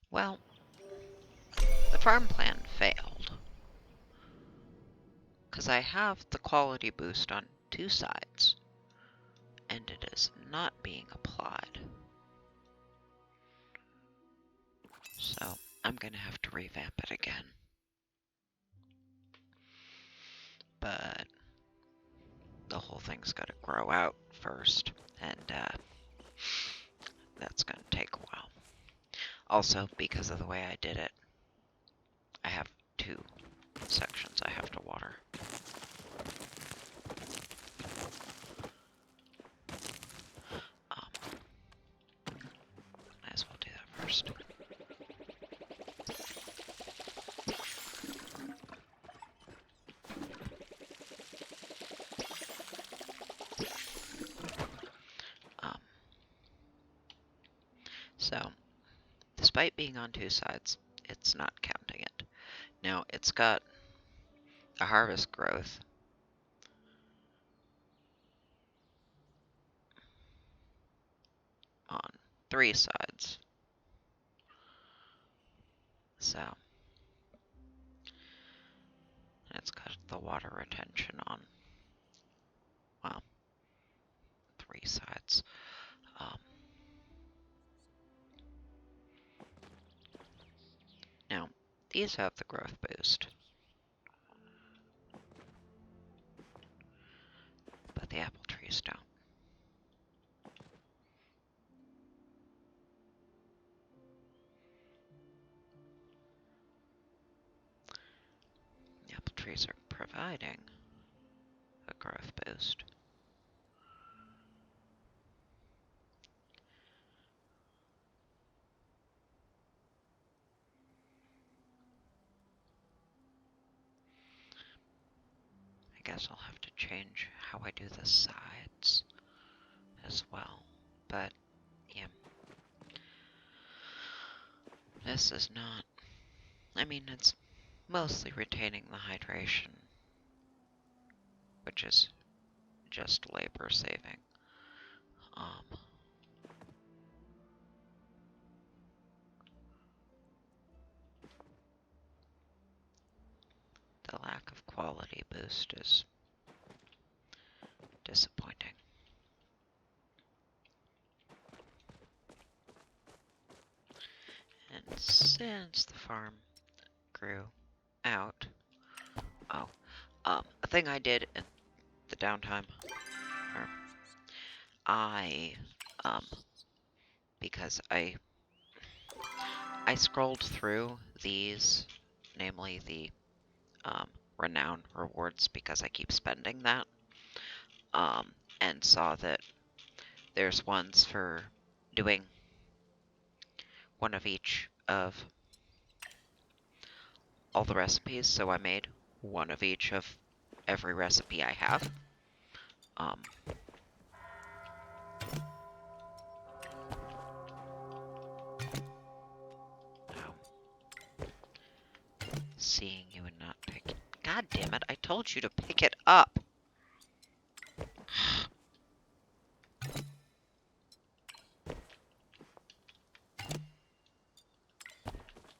Well, the farm plan failed. Because I have the quality boost on 2 sides. And it is not being applied. So, I'm gonna have to revamp it again. But the whole thing's gotta grow out first. And, that's gonna take a while. Also, because of the way I did it, I have 2 sections I have to water. Might as well do that first. So, despite being on 2 sides, it's not counting it. Now, it's got a harvest growth on 3 sides. So, it's got the water retention on, well, 3 sides. Now, these have the growth boost, but the apple trees don't. The apple trees are providing a growth boost. I guess I'll have to change how I do the sides as well, but yeah. This is not, I mean, it's mostly retaining the hydration, which is just labor saving. The lack of quality boost is disappointing. And since the farm grew out, a thing I did in the downtime, because I scrolled through these, namely the renown rewards, because I keep spending that, and saw that there's ones for doing one of each of all the recipes, so I made one of each of every recipe I have. Seeing you and not picking. God damn it, I told you to pick it up.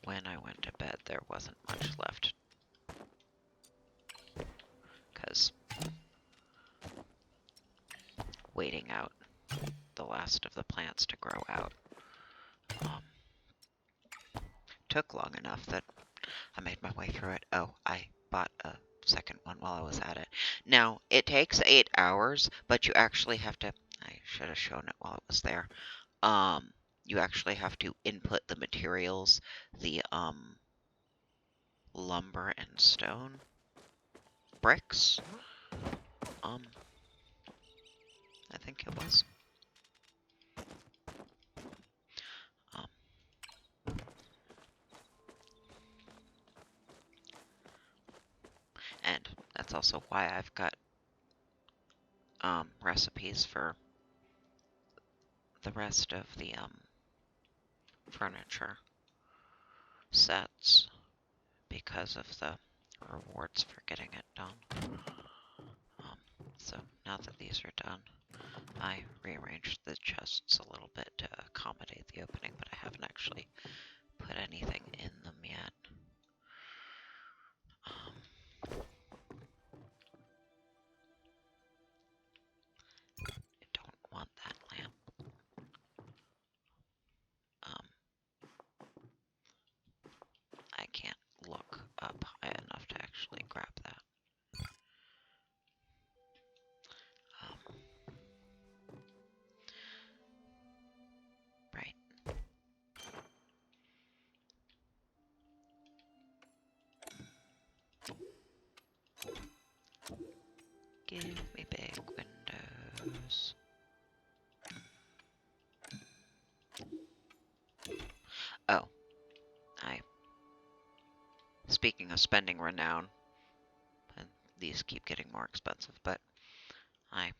When I went to bed, there wasn't much left. Because waiting out the last of the plants to grow out took long enough that I made my way through it. Oh, I bought a second one while I was at it. Now, it takes 8 hours, but you actually have to... I should have shown it while it was there. You actually have to input the materials, the lumber and stone, bricks. I think it was. And that's also why I've got recipes for the rest of the furniture sets because of the rewards for getting it done. So now that these are done, I rearranged the chests a little bit to accommodate the opening, but I haven't actually put Oh, I... Speaking of spending renown, and these keep getting more expensive, but I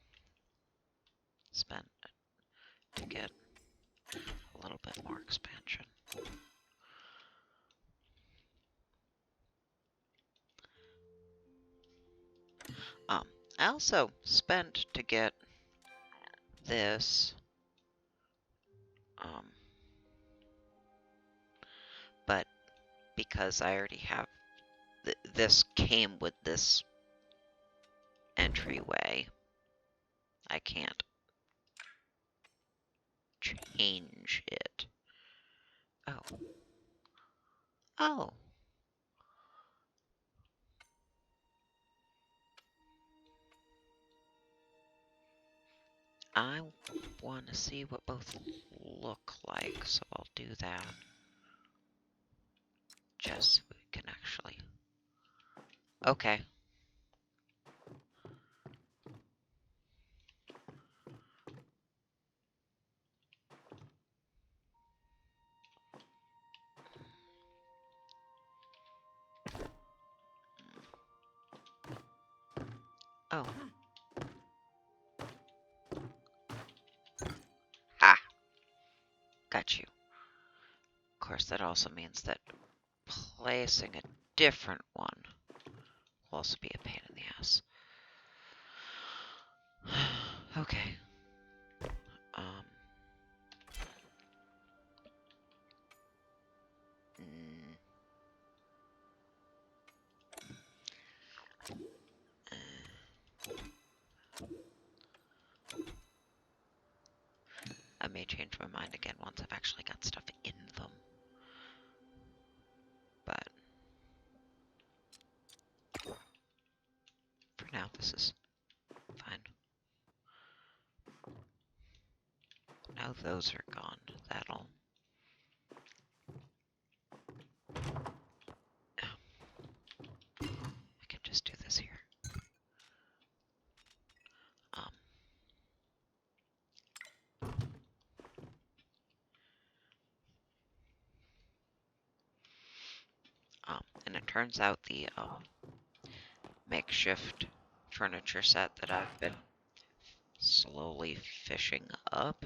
spent to get a little bit more expansion. I also spent to get this, but because I already have, this came with this entryway, I can't change it. Oh. Oh. I want to see what both look like, so I'll do that. Just so we can actually... Okay. Oh. Ha! Got you. Of course, that also means that placing a different one will also be a pain in the ass. Okay. I may change my mind again once I've actually got stuff in them. But for now, this is fine. Now those are gone. That'll... I can just do this here. And it turns out the makeshift furniture set that I've been slowly fishing up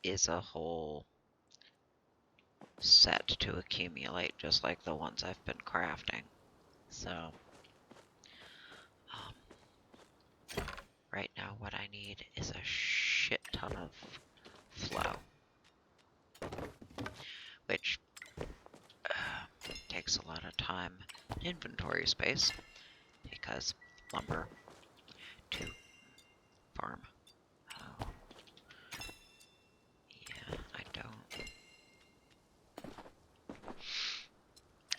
is a whole set to accumulate, just like the ones I've been crafting. So, right now what I need is a shit ton of flow, which takes a lot of time and inventory space, because lumber to farm. Oh. Yeah, I don't.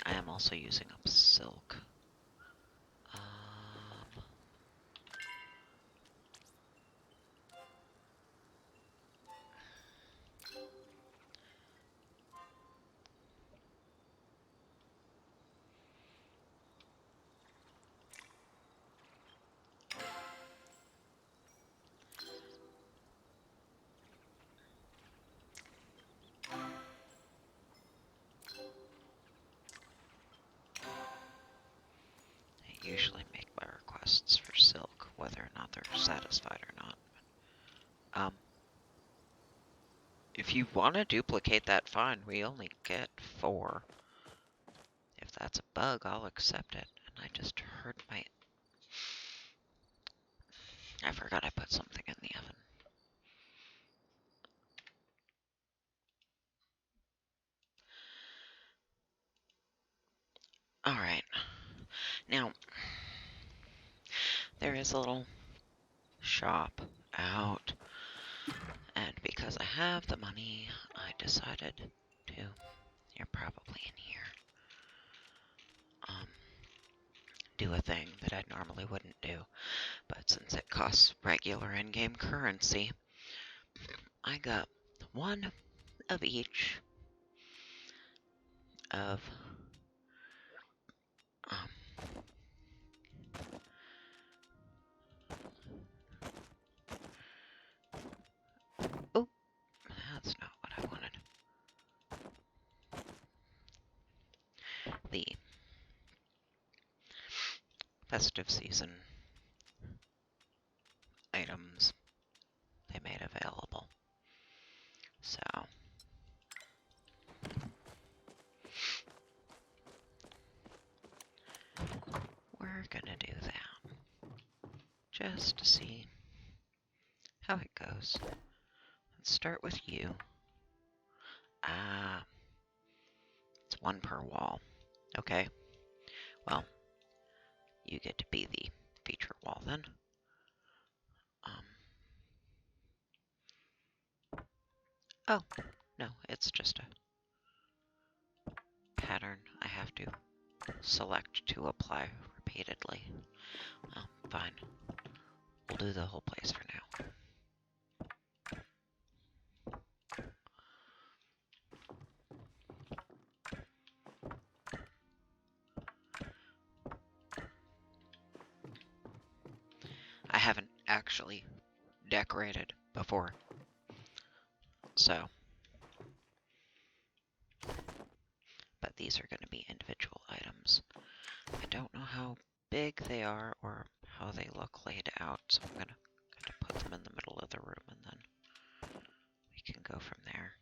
I am also using up silk. I usually make my requests for silk, whether or not they're satisfied or not. If you want to duplicate that, fine. We only get 4. If that's a bug, I'll accept it. And I just heard my... I forgot I put something in the oven. Alright. Now, there is a little shop out. And because I have the money, I decided to... You're probably in here. Do a thing that I normally wouldn't do. But since it costs regular in-game currency, I got 1 of each of oh, that's not what I wanted. festive season items they made available. So we're gonna do that just to see how it goes. Let's start with you. Ah, it's one per wall. Okay, well, you get to be the feature wall then. Oh, no, it's just a pattern I have to select to apply repeatedly. Well, fine. We'll do the whole place for now. I haven't actually decorated before, so, but these are going to be individual items. I don't know how big they are or how they look laid out, so I'm going to kind of put them in the middle of the room and then we can go from there.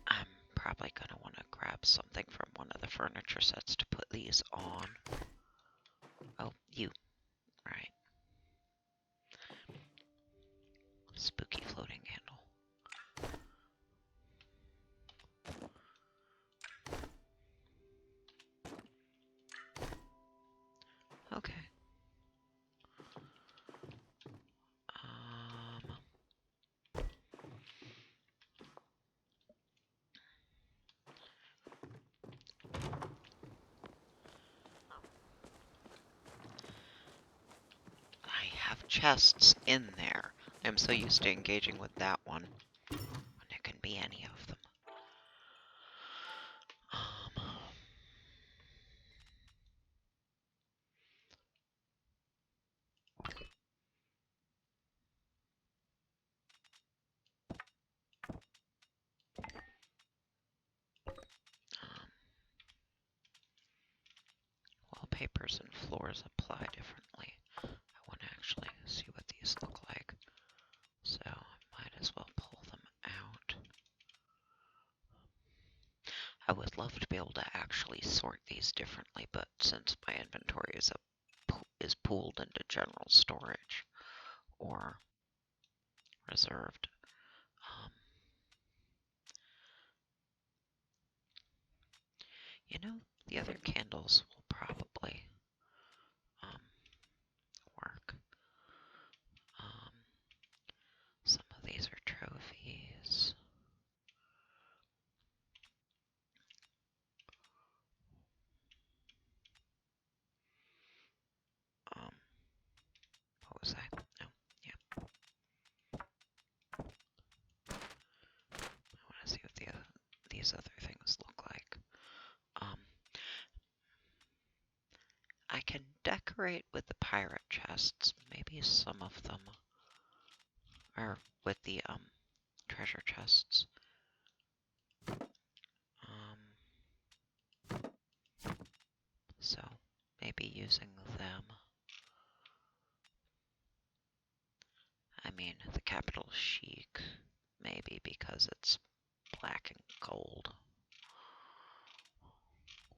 I'm probably going to want to grab something from one of the furniture sets to put these on. Oh, you. Right. Spooky floating candle. Okay. I have chests in there. I'm so used to engaging with that one when it can be any of them. Wallpapers and floors apply differently. I want to actually see what these look like, so I might as well pull them out. I would love to be able to actually sort these differently, but since my inventory is pooled into general storage or reserved, you know, the other candles will probably work. Some of these are trophies. What was that? No, yeah. I want to see what these other things look like. I can decorate with the pirate chests. Maybe some of them are with the treasure chests. So maybe using them. I mean, the capital chic, maybe because it's black and gold,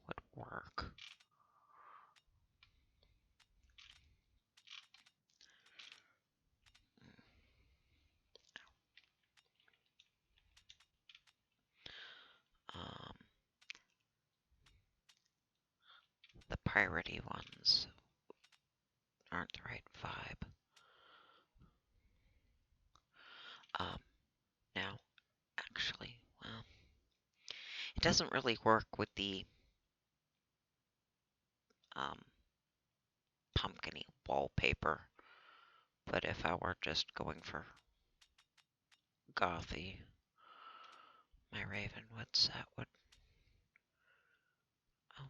would work. The piratey ones aren't the right vibe. Now, actually, well, it doesn't really work with the pumpkin-y wallpaper, but if I were just going for gothy, my Ravenwood set would. Oh.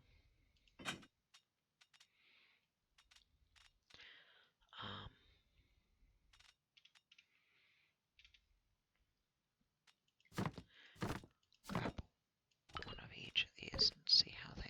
Grab one of each of these and see how they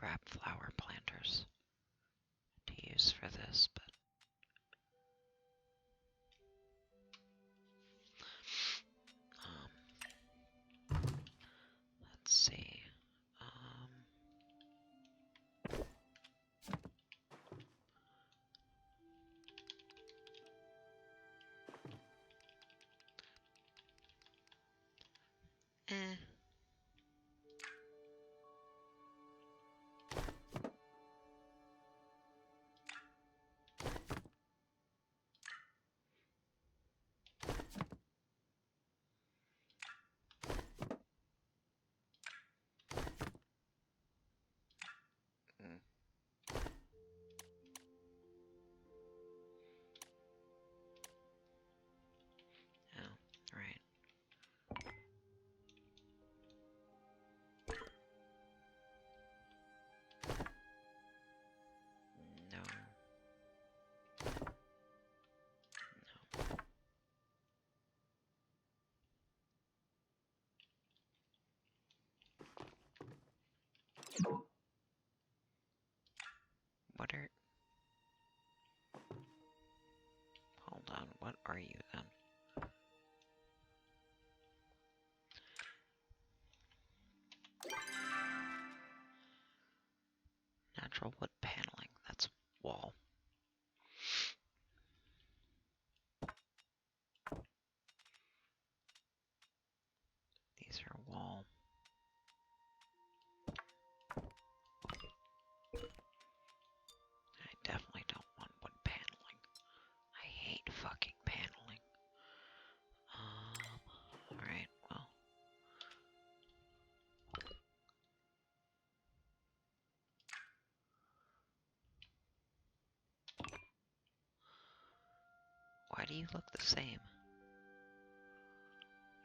grab flower planters to use for this, but let's see. Eh. Oh, right. No. What are... Hold on, what are you then? Natural wood paneling, that's wall. These are wall. I definitely don't want wood paneling. I hate fucking paneling. Alright, well. Why do you look the same?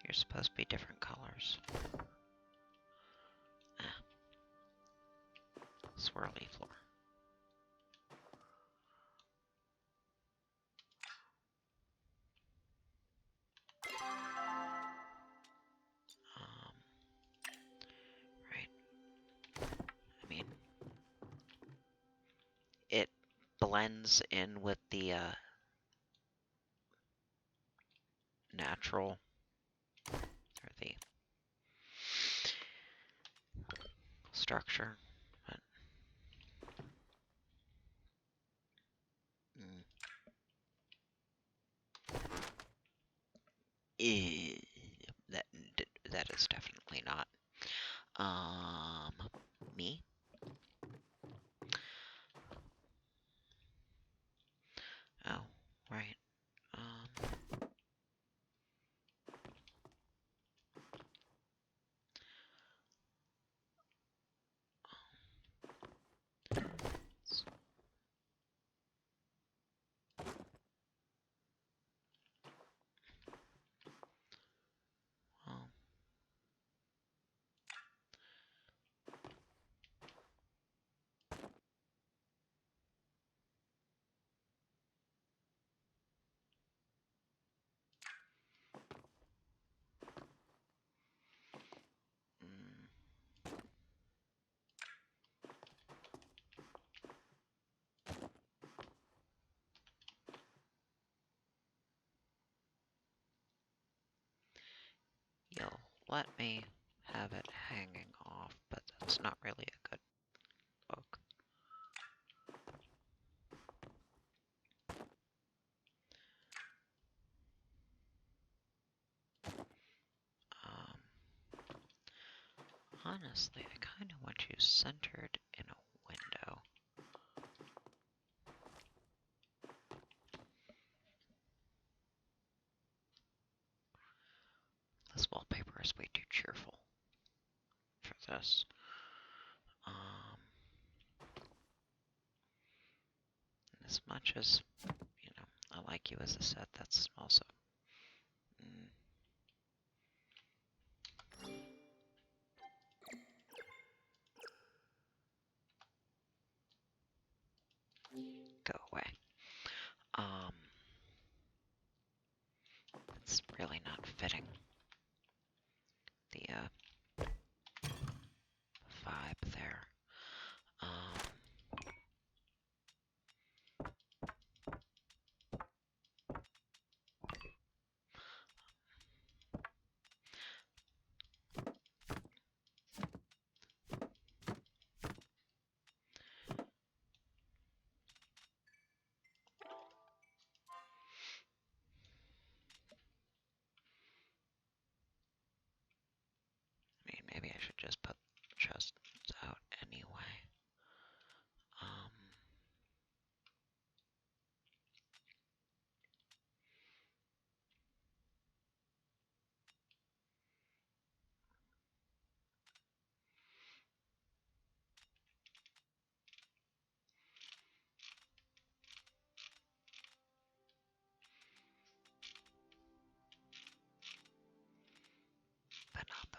You're supposed to be different colors. Ah. Swirly floor. Right. I mean, it blends in with the natural, or the structure, but eh, that that is definitely not me. Oh, right. Well, you'll let me have it hanging off, but that's not really a good look. Honestly, I kind of want you centered in a window. This wallpaper is way too cheerful for this. As much as, you know, I like you as a set, that's also... Go away. It's really not fitting the vibe there.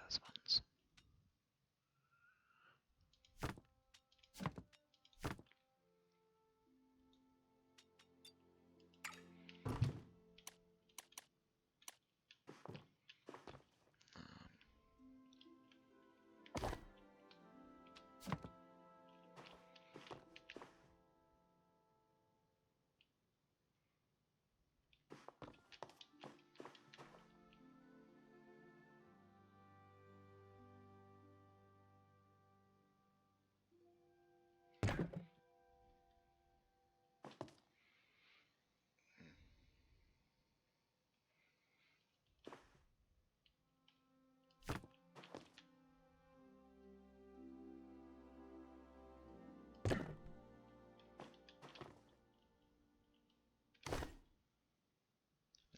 those ones.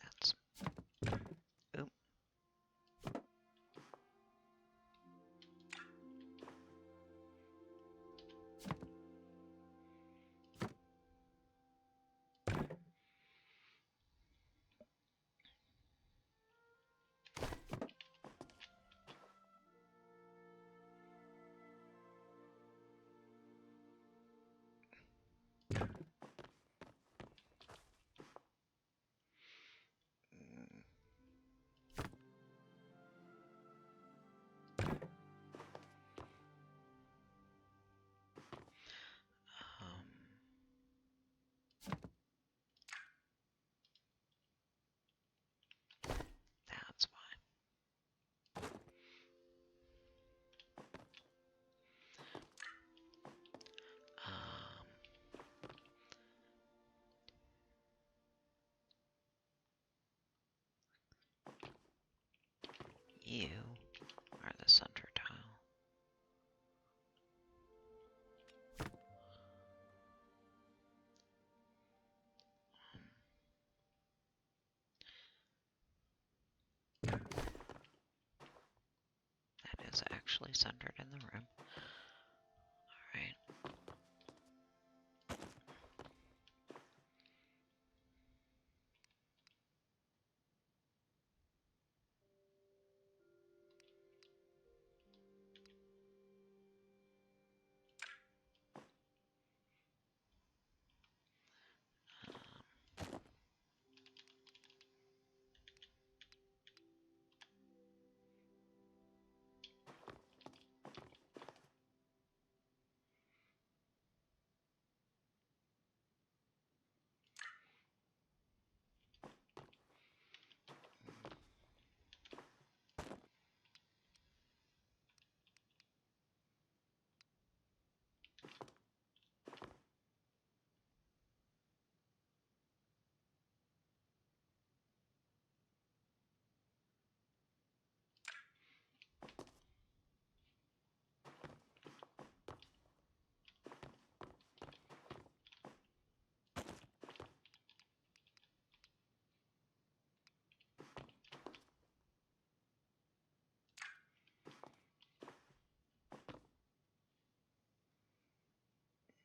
That's... Oop. Mm. That's why. You are the center tile. That is actually centered in the room. Alright.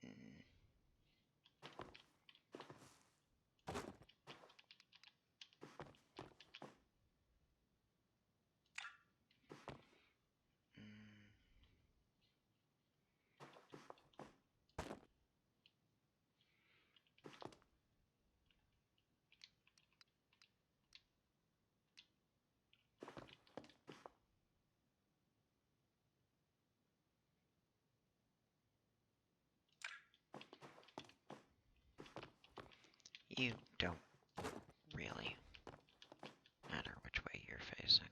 Mm. Mm. You don't really matter which way you're facing.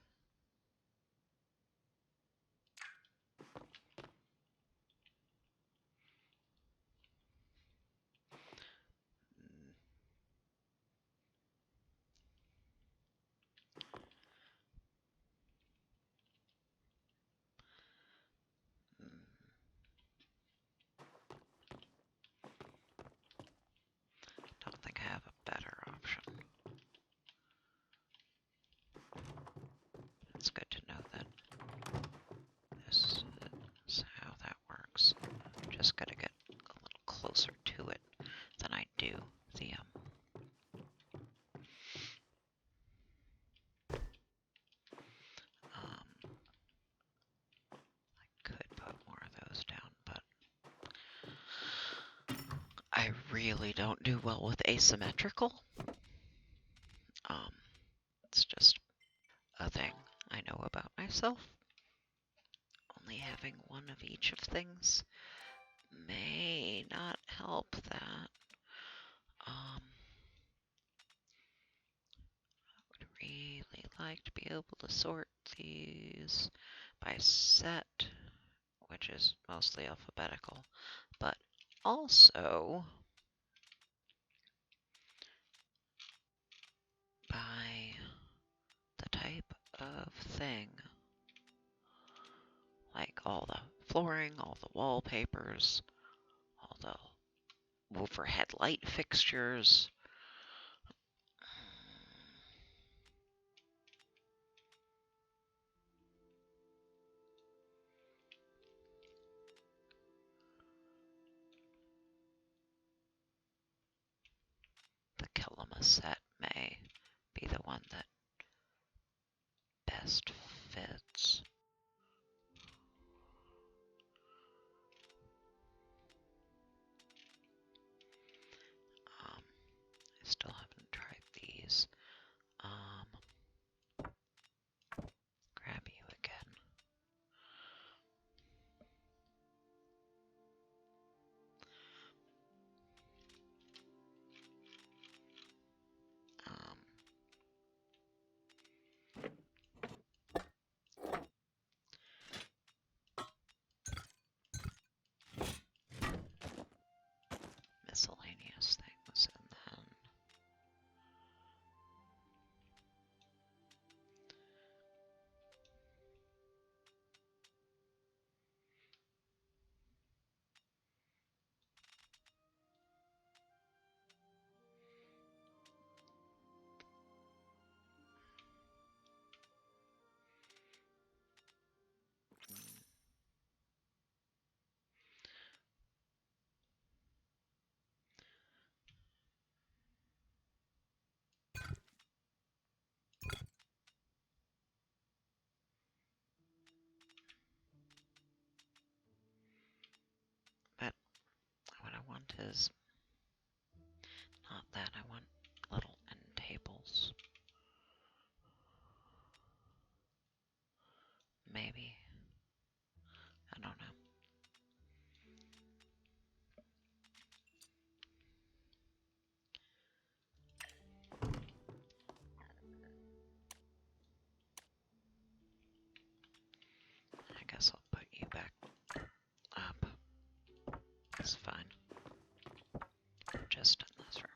Mm. Mm. Don't think I have a better option. It's good to know that this is how that works. Just gotta get a little closer to it than I do the really don't do well with asymmetrical. It's just a thing I know about myself. Only having one of each of things may not help that. I would really like to be able to sort these by set, which is mostly alphabetical, but also by the type of thing. Like all the flooring, all the wallpapers, all the overhead light fixtures. The Kilima set may be the one that best fits. I still haven't tried these. Grab you again. Miscellaneous things, and then but what I want is not that. I want little end tables. Maybe. I don't know. I guess I'll put you back up. It's fine. Just in this room.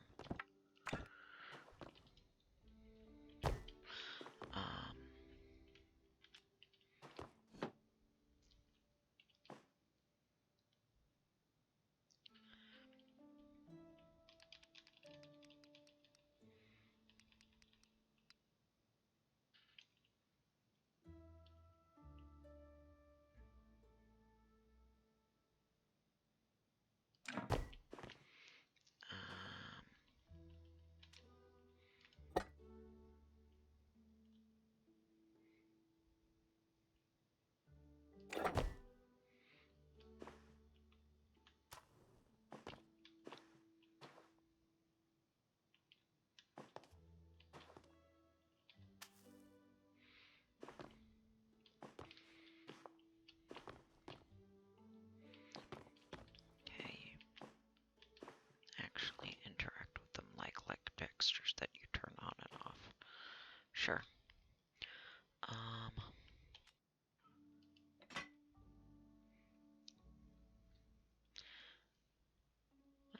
Okay, actually interact with them like textures that you turn on and off. Sure. I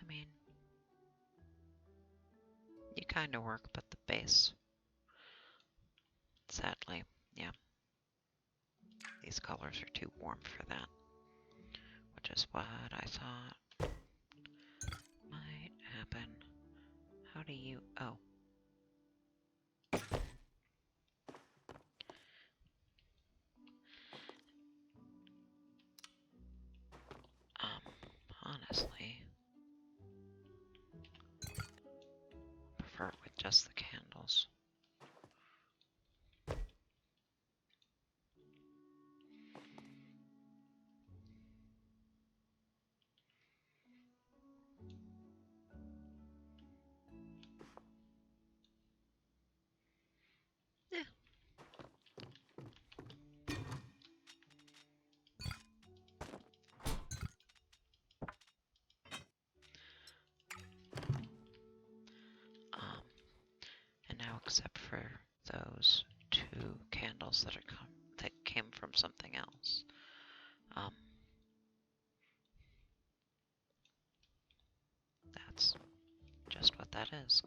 mean, you kind of work, but the base, sadly, yeah. These colors are too warm for that, which is what I thought might happen. How do you... Oh. Honestly, I prefer it with just the candles. for those two candles that came from something else. That's just what that is.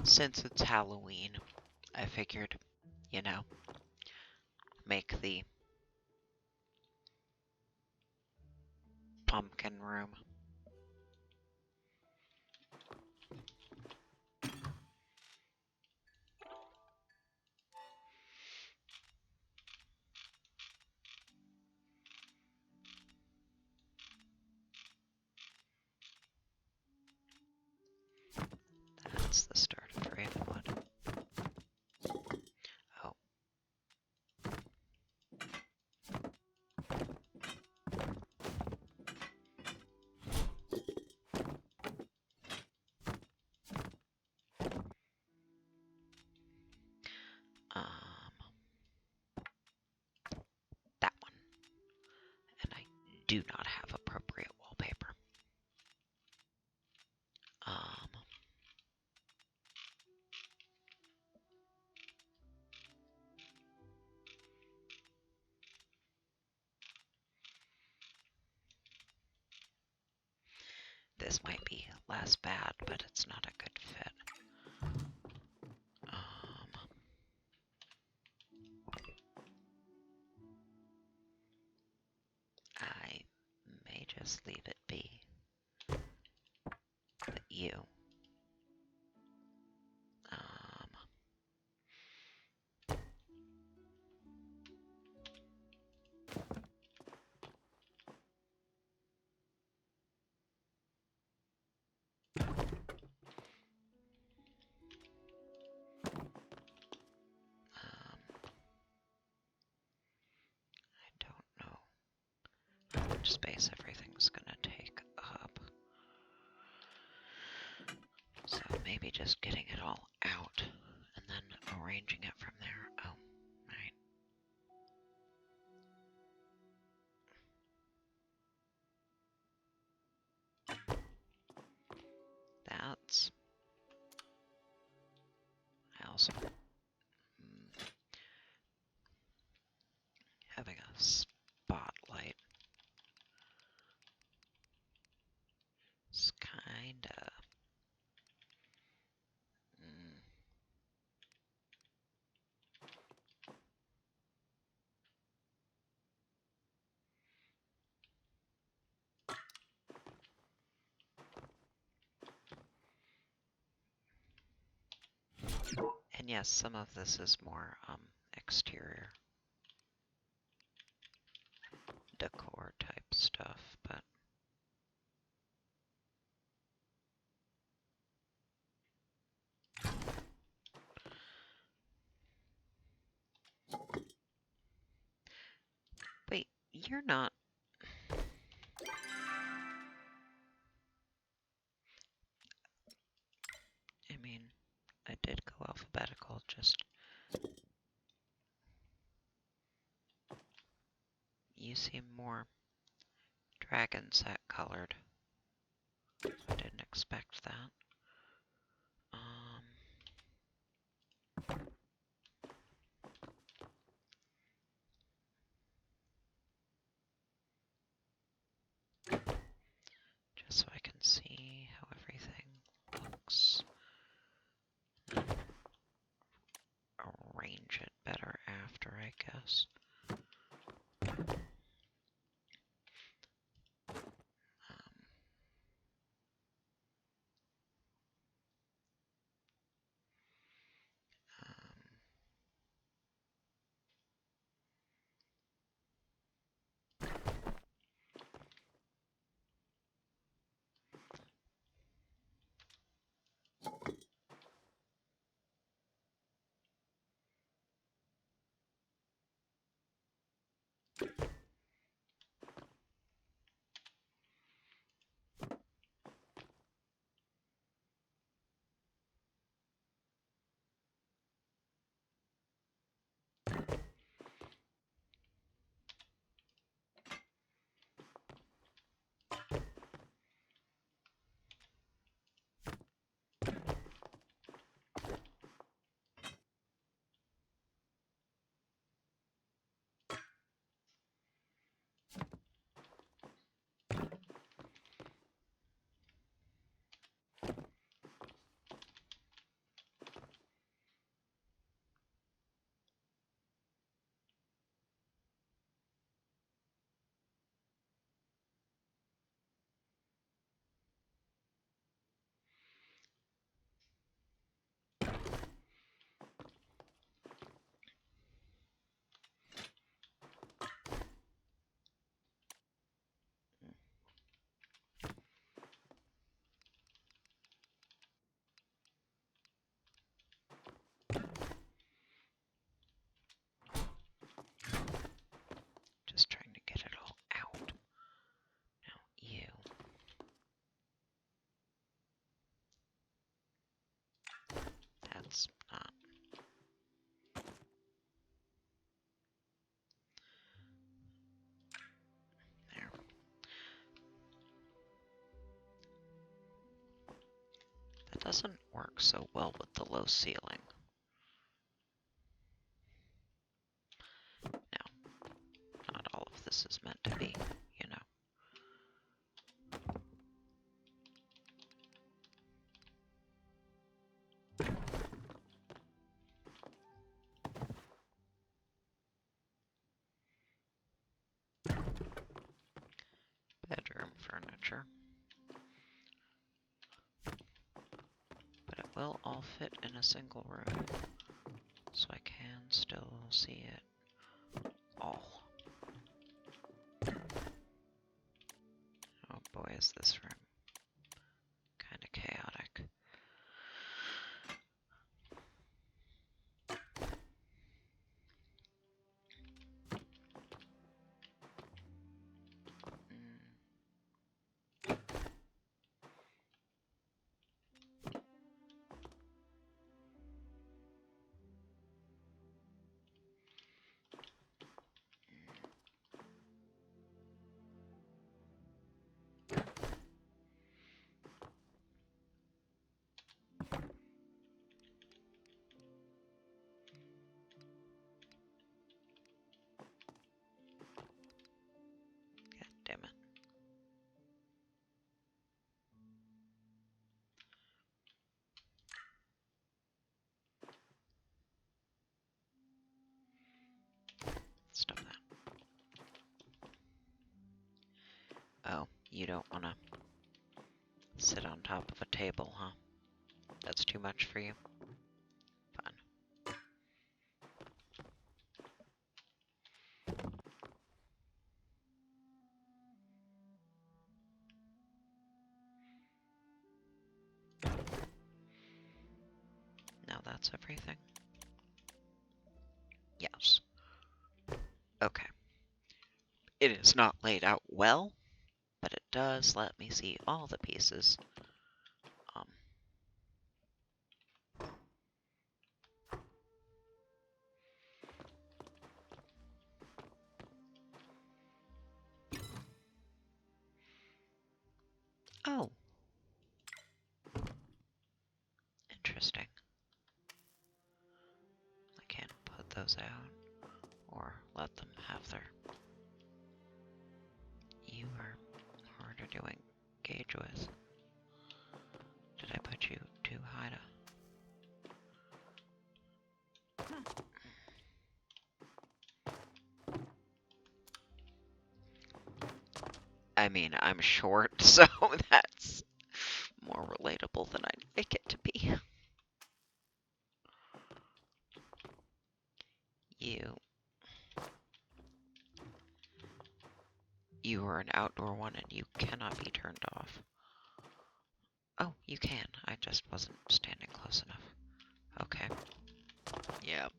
Since it's Halloween, I figured, make the pumpkin room. That's the start of Ravenwood. Oh. That one. And I do not have appropriate wallpaper. This might be less bad, but it's not a good fit. I may just leave it be. But you. I don't know how much space everything's gonna take up. So maybe just getting it all out and then arranging it from there. Oh, right. That's... I also... having a spotlight is kinda... And yes, some of this is more exterior decor type stuff, but wait, you're not... I mean, I did go alphabetical, just... You seem more dragon set colored. I didn't expect that. Just so I can see how everything looks. Arrange it better after, I guess. Doesn't work so well with the low ceiling. Now, not all of this is meant to be, you know. Bedroom furniture. But it will all fit in a single room, so I can still see it all. Oh boy, is this room kind of chaotic. God damn it. Stop that. Oh, you don't want to sit on top of a table, huh? That's too much for you? Fine. Now that's everything? Yes. Okay. It is not laid out well, but it does let me see all the pieces. Oh. Interesting. I can't put those out, or let them have their... You are harder to engage with. Did I put you too high to... I mean, I'm short, so that's more relatable than I'd make it to be. You are an outdoor one and you cannot be turned off. Oh, you can. I just wasn't standing close enough. Okay. Yep.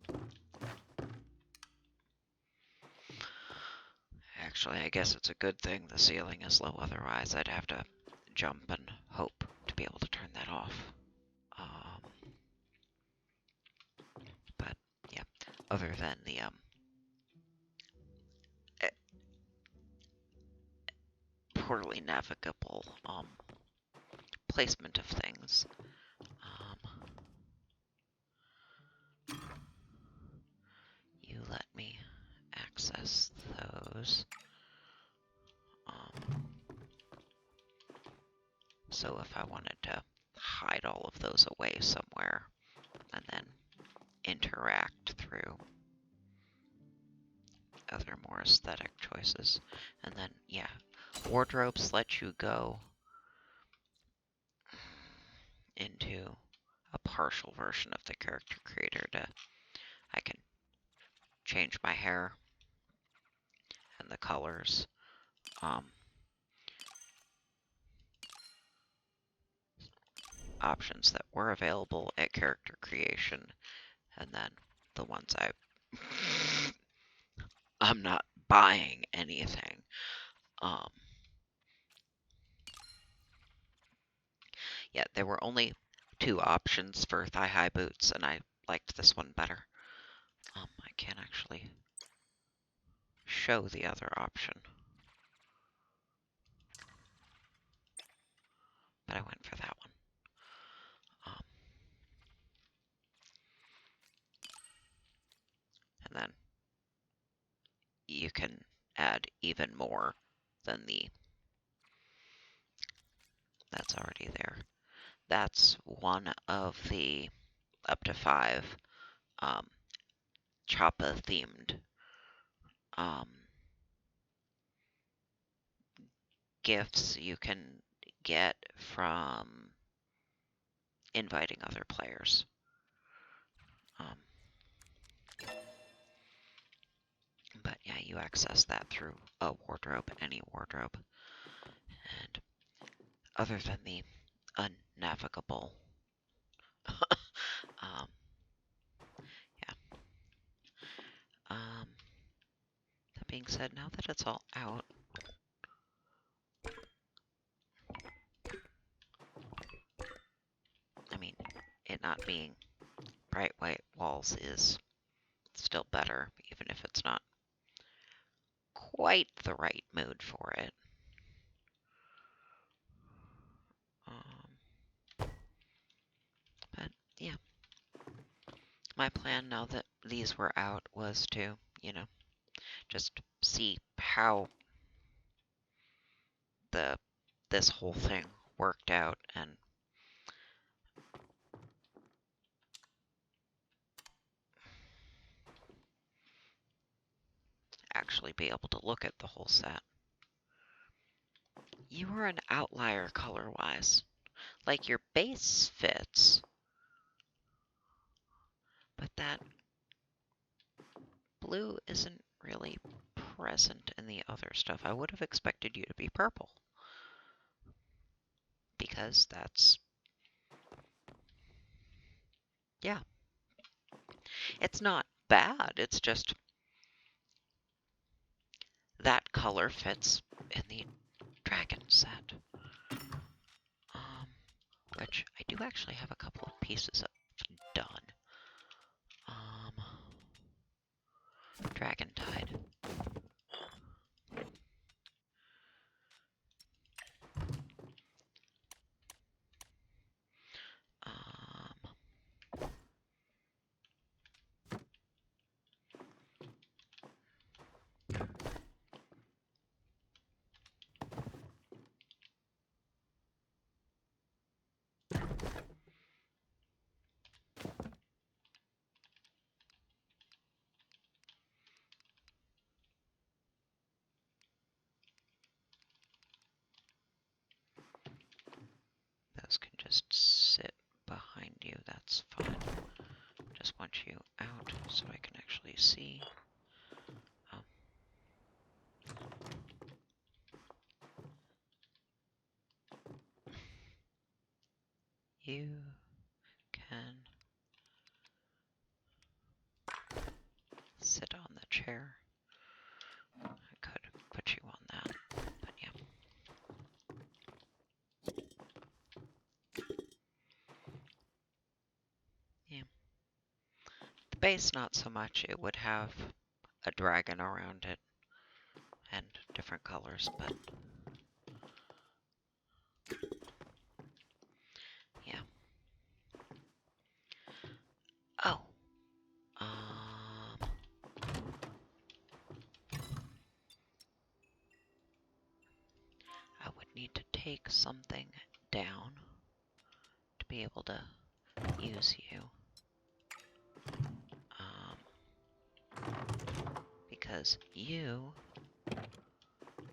Actually, I guess it's a good thing the ceiling is low, otherwise I'd have to jump and hope to be able to turn that off. But, yeah, other than the, poorly navigable, placement of things, you let me access those. So if I wanted to hide all of those away somewhere and then interact through other more aesthetic choices. And then, yeah, wardrobes let you go into a partial version of the character creator. I can change my hair and the colors. Options that were available at character creation, and then the ones I'm not buying anything. Yeah, there were only 2 options for thigh-high boots, and I liked this one better. I can't actually show the other option, but I went for that one. can add even more than that's already there. That's one of the up to 5 um, Choppa themed um, gifts you can get from inviting other players. But yeah, you access that through a wardrobe, any wardrobe. And other than the unnavigable, um, yeah. That being said, now that it's all out, I mean, it not being bright white walls is still better, even if it's not quite the right mood for it. But yeah, my plan now that these were out was to, just see how this whole thing worked out and actually be able to look at the whole set. You were an outlier color-wise. Like, your base fits, but that blue isn't really present in the other stuff. I would have expected you to be purple, because that's, yeah. It's not bad, it's just that color fits in the dragon set. Which I do actually have a couple of pieces of done. Dragon Tide. Those can just sit behind you, that's fine. Just want you out so I can actually see. You can sit on the chair. I could put you on that, but yeah. Yeah. The base, not so much. It would have a dragon around it and different colors, but yeah. Oh. I would need to take something down to be able to use you. Because you...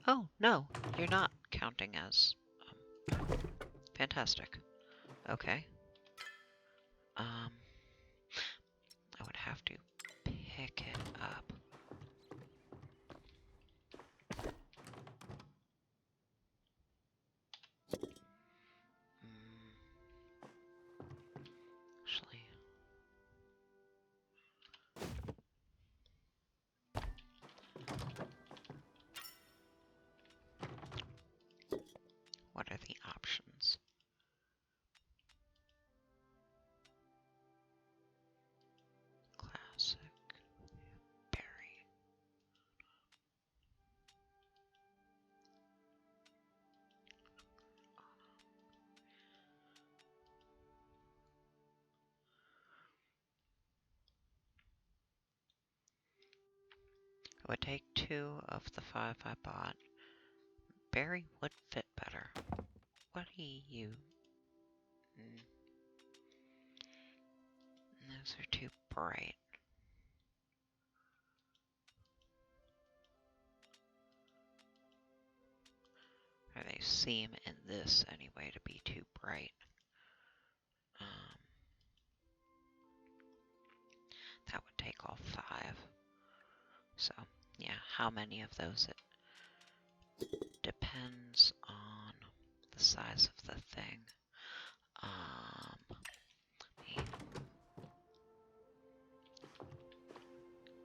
Oh, no, you're not counting as... fantastic. Okay. I would have to pick it up. Actually... What are the options? It would take 2 of the 5 I bought. Berry would fit better. What do you... Those are too bright. Or they seem in this anyway to be too bright. That would take all 5. So, yeah, how many of those? It depends on the size of the thing.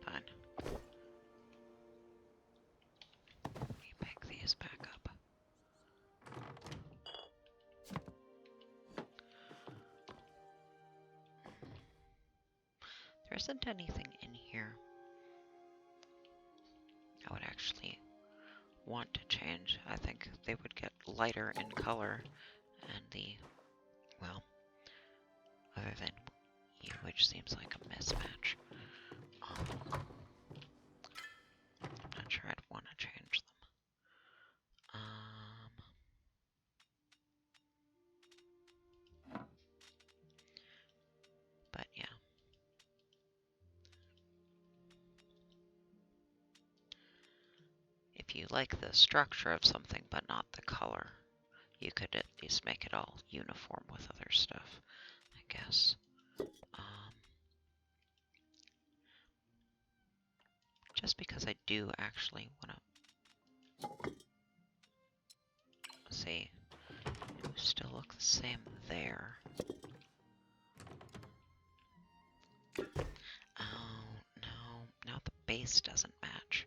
Fine. Let me pick these back up. There isn't anything in here I would actually want to change. I think they would get lighter in color, and well, other than you, which seems like a mismatch. I'm not sure I'd want to change them. But yeah. If you like the structure of something but not the color, you could at least make it all uniform with other stuff, I guess. Just because I do actually want to see, it still look the same there. Oh, no, now the base doesn't match.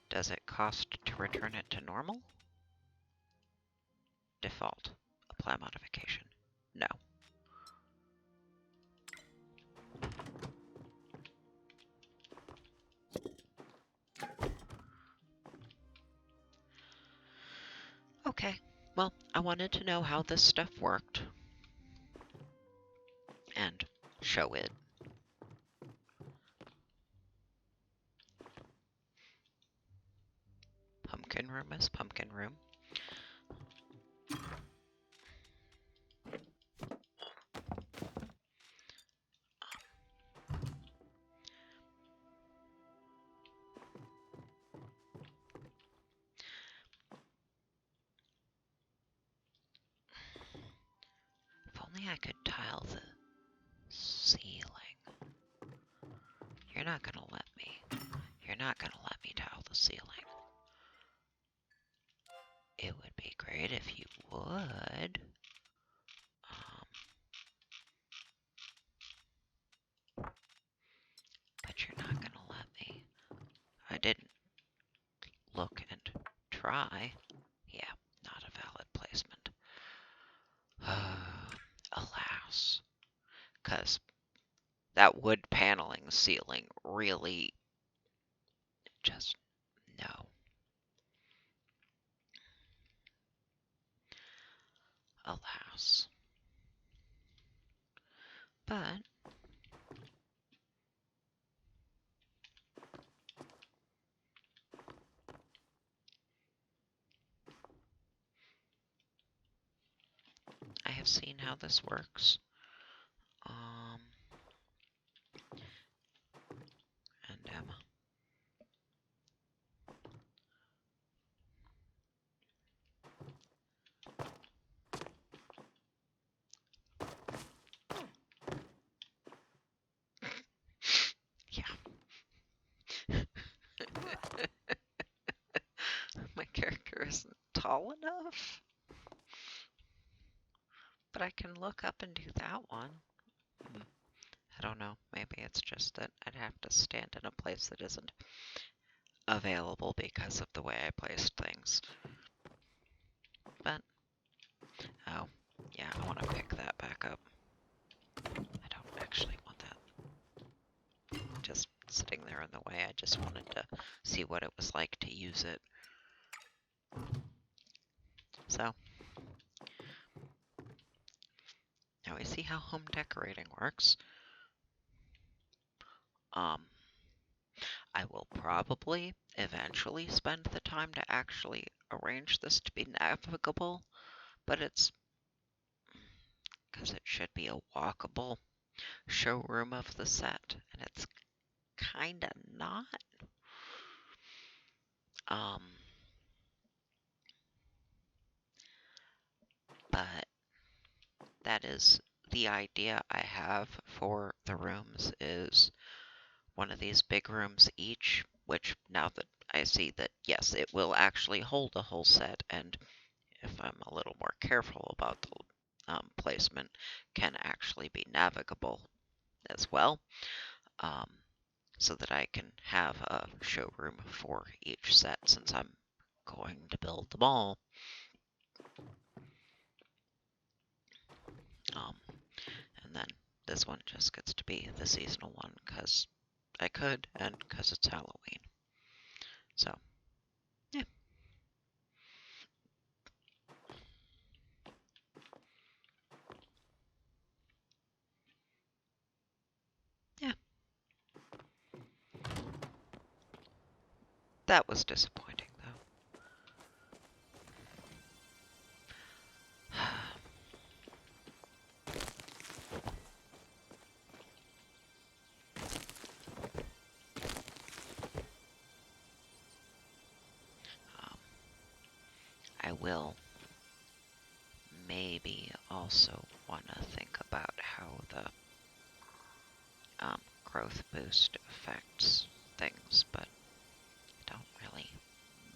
Does it cost to return it to normal? Default. Apply modification. No. Okay, well, I wanted to know how this stuff worked and show it. Pumpkin room is pumpkin room. If only I could tile the ceiling. You're not gonna let me. You're not gonna let me tile the ceiling. It would be great if you would. But you're not gonna let me. I didn't look and try. Yeah, not a valid placement. Alas. Because that wood paneling ceiling really just no. Alas. But I have seen how this works. And Emma. Yeah. My character isn't tall enough. But I can look up and do that one. I don't know. Maybe it's just that I'd have to stand in a place that isn't available because of the way I placed things. But, oh, yeah, I want to pick that back up. I don't actually want that just sitting there in the way. I just wanted to see what it was like to use it. So, we see how home decorating works. I will probably eventually spend the time to actually arrange this to be navigable, but it's because it should be a walkable showroom of the set, and it's kinda not. Um, but that is the idea I have for the rooms is one of these big rooms each, which now that I see that, yes, it will actually hold a whole set, and if I'm a little more careful about the placement, can actually be navigable as well, um, so that I can have a showroom for each set since I'm going to build them all. Um, and then this one just gets to be the seasonal one because I could and because it's Halloween. So, yeah. Yeah. That was disappointing, though. I will maybe also want to think about how the growth boost affects things, but I don't really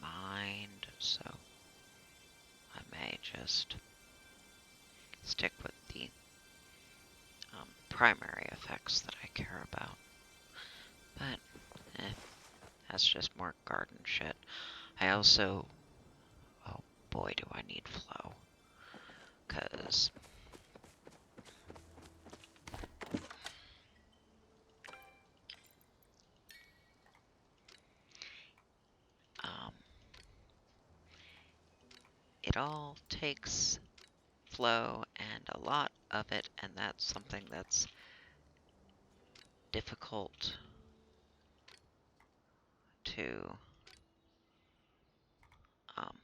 mind, so I may just stick with the primary effects that I care about. But, that's just more garden shit. I also, oh boy, do I need flow, because um, it all takes flow and a lot of it, and that's something that's difficult to um,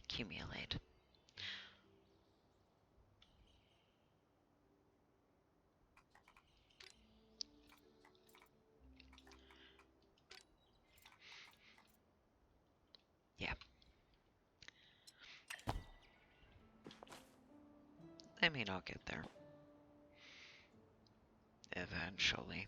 accumulate. Yeah, I mean, I'll get there eventually.